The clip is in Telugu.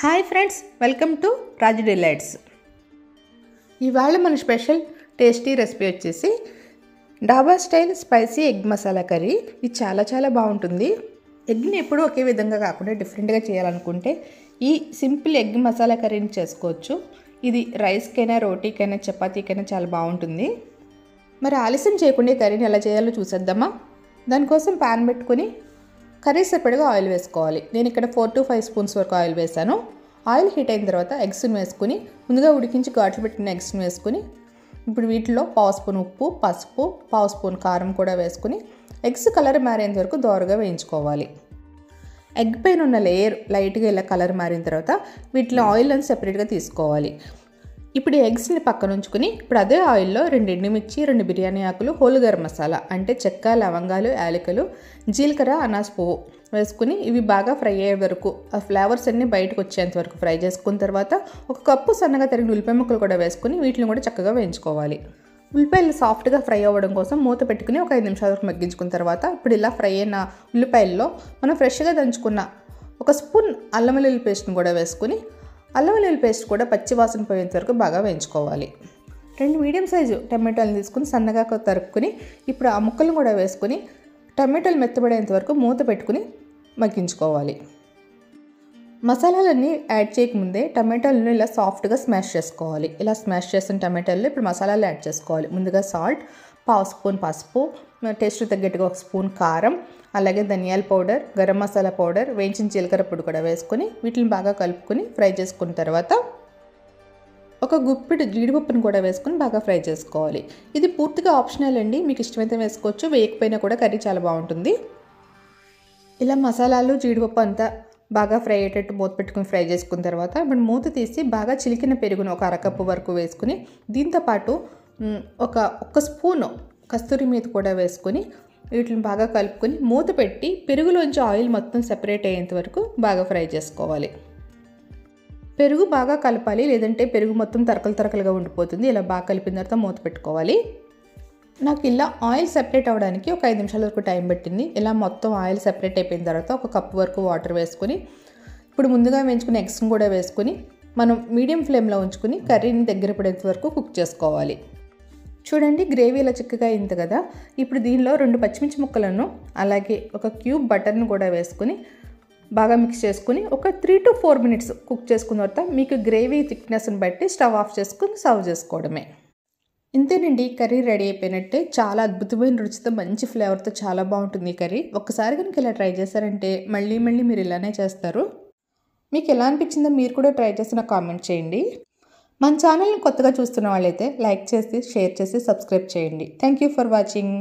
Hi friends, welcome to Raju delights. ఇవాళ మన స్పెషల్ టేస్టీ రెసిపీ వచ్చేసి డాబా style spicy egg masala curry. ఇది చాలా బాగుంటుంది. ఎగ్ని ఎప్పుడూ ఒకే విధంగా కాకుండా డిఫరెంట్గా చేయాలనుకుంటే ఈ సింపుల్ ఎగ్ మసాలా కర్రీని చేసుకోవచ్చు. ఇది రైస్కైనా, రోటీకైనా, చపాతీకైనా చాలా బాగుంటుంది. మరి ఆలస్యం చేయకుండా ఈ కర్రీని ఎలా చేయాలో చూసేద్దామా. దానికోసం ప్యాన్ పెట్టుకుని కర్రీ సరిపడగా ఆయిల్ వేసుకోవాలి. నేను ఇక్కడ 4 to 5 స్పూన్స్ వరకు ఆయిల్ వేసాను. ఆయిల్ హీట్ అయిన తర్వాత ఎగ్స్ని వేసుకుని ముందుగా ఉడికించి ఘాట్లు పెట్టిన ఎగ్స్ని వేసుకుని ఇప్పుడు వీటిలో 1/2 స్పూన్ ఉప్పు, పసుపు, 1/2 స్పూన్ కారం కూడా వేసుకుని ఎగ్స్ కలర్ మారేంత వరకు దోరగా వేయించుకోవాలి. ఎగ్ పైన ఉన్న లేయర్ లైట్గా ఇలా కలర్ మారిన తర్వాత వీటిలో ఆయిల్ అని సెపరేట్గా తీసుకోవాలి. ఇప్పుడు ఎగ్స్ని పక్కన ఉంచుకుని ఇప్పుడు అదే ఆయిల్లో 2 ఎండుమిర్చి, 2 బిర్యానీ ఆకులు, హోల్ గరం మసాలా అంటే చెక్క, లవంగాలు, యాలకులు, జీలకర్ర, అనాస్ పువ్వు వేసుకుని ఇవి బాగా ఫ్రై అయ్యే వరకు ఆ ఫ్లేవర్స్ అన్నీ బయటకు వచ్చేంత వరకు ఫ్రై చేసుకున్న తర్వాత 1 కప్పు సన్నగా తరిగిన ఉల్లిపాయ ముక్కలు కూడా వేసుకుని వీటిని కూడా చక్కగా వేయించుకోవాలి. ఉల్లిపాయలు సాఫ్ట్గా ఫ్రై అవ్వడం కోసం మూత పెట్టుకుని ఒక 5 నిమిషాల వరకు మగ్గించుకున్న తర్వాత ఇప్పుడు ఇలా ఫ్రై అయిన ఉల్లిపాయల్లో మనం ఫ్రెష్గా దంచుకున్న 1 స్పూన్ అల్లం వెల్లుల్లి పేస్ట్ని కూడా వేసుకుని అల్లం వెల్లుల్లి పేస్ట్ కూడా పచ్చి వాసన పోయేంత వరకు బాగా వేయించుకోవాలి. 2 మీడియం సైజు టమాటాలను తీసుకుని సన్నగా తరుక్కుని ఇప్పుడు ఆ ముక్కలను కూడా వేసుకుని టమాటాలు మెత్తబడేంత వరకు మూత పెట్టుకుని మగ్గించుకోవాలి. మసాలాలన్నీ యాడ్ చేయకముందే టమాటాలను ఇలా సాఫ్ట్గా స్మాష్ చేసుకోవాలి. ఇలా స్మాష్ చేసిన టమాటాలు ఇప్పుడు మసాలాలు యాడ్ చేసుకోవాలి. ముందుగా సాల్ట్, 1/2 స్పూన్ పసుపు, టేస్ట్ తగ్గట్టుగా 1 స్పూన్ కారం, అలాగే ధనియాల పౌడర్, గరం మసాలా పౌడర్, వేయించిన జీలకర్ర పొడి కూడా వేసుకొని వీటిని బాగా కలుపుకొని ఫ్రై చేసుకున్న తర్వాత 1 గుప్పిడి జీడిపప్పును కూడా వేసుకొని బాగా ఫ్రై చేసుకోవాలి. ఇది పూర్తిగా ఆప్షనల్ అండి, మీకు ఇష్టమైతే వేసుకోవచ్చు, వేయకపోయినా కూడా కర్రీ చాలా బాగుంటుంది. ఇలా మసాలాలు, జీడిపప్పు అంతా బాగా ఫ్రై అయ్యేటట్టు మూత పెట్టుకుని ఫ్రై చేసుకున్న తర్వాత ఇప్పుడు మూత తీసి బాగా చిలికిన పెరుగును 1 అరకప్పు వరకు వేసుకుని దీంతోపాటు 1 స్పూను కస్తూరి మేతి కూడా వేసుకొని వీటిని బాగా కలుపుకొని మూత పెట్టి పెరుగులోంచి ఆయిల్ మొత్తం సెపరేట్ అయ్యేంత వరకు బాగా ఫ్రై చేసుకోవాలి. పెరుగు బాగా కలపాలి, లేదంటే పెరుగు మొత్తం తరకలుగా ఉండిపోతుంది. ఇలా బాగా కలిపిన తర్వాత మూత పెట్టుకోవాలి. నాకు ఇలా ఆయిల్ సెపరేట్ అవ్వడానికి ఒక 5 నిమిషాల వరకు టైం పట్టింది. ఇలా మొత్తం ఆయిల్ సెపరేట్ అయిపోయిన తర్వాత 1 కప్పు వరకు వాటర్ వేసుకొని ఇప్పుడు ముందుగా వేయించుకుని ఎగ్స్ని కూడా వేసుకొని మనం మీడియం ఫ్లేమ్లో ఉంచుకుని కర్రీని దగ్గర పడేంత వరకు కుక్ చేసుకోవాలి. చూడండి, గ్రేవీ ఇలా చిక్కగా అయింది కదా. ఇప్పుడు దీనిలో 2 పచ్చిమిర్చి ముక్కలను అలాగే 1 క్యూబ్ బటర్ను కూడా వేసుకుని బాగా మిక్స్ చేసుకుని ఒక 3 to 4 మినిట్స్ కుక్ చేసుకున్న తర్వాత మీకు గ్రేవీ థిక్నెస్ని బట్టి స్టవ్ ఆఫ్ చేసుకుని సర్వ్ చేసుకోవడమే. ఇంతేనండి, కర్రీ రెడీ అయిపోయినట్టే. చాలా అద్భుతమైన రుచితో, మంచి ఫ్లేవర్తో చాలా బాగుంటుంది ఈ కర్రీ. ఒక్కసారి కనుక ఇలా ట్రై చేశారంటే మళ్ళీ మీరు ఇలానే చేస్తారు. మీకు ఎలా అనిపించిందో మీరు కూడా ట్రై చేసి నాకు కామెంట్ చేయండి. మన ఛానల్ని కొత్తగా చూస్తున్న వాళ్ళైతే లైక్ చేసి, షేర్ చేసి, సబ్స్క్రైబ్ చేయండి. Thank you for watching.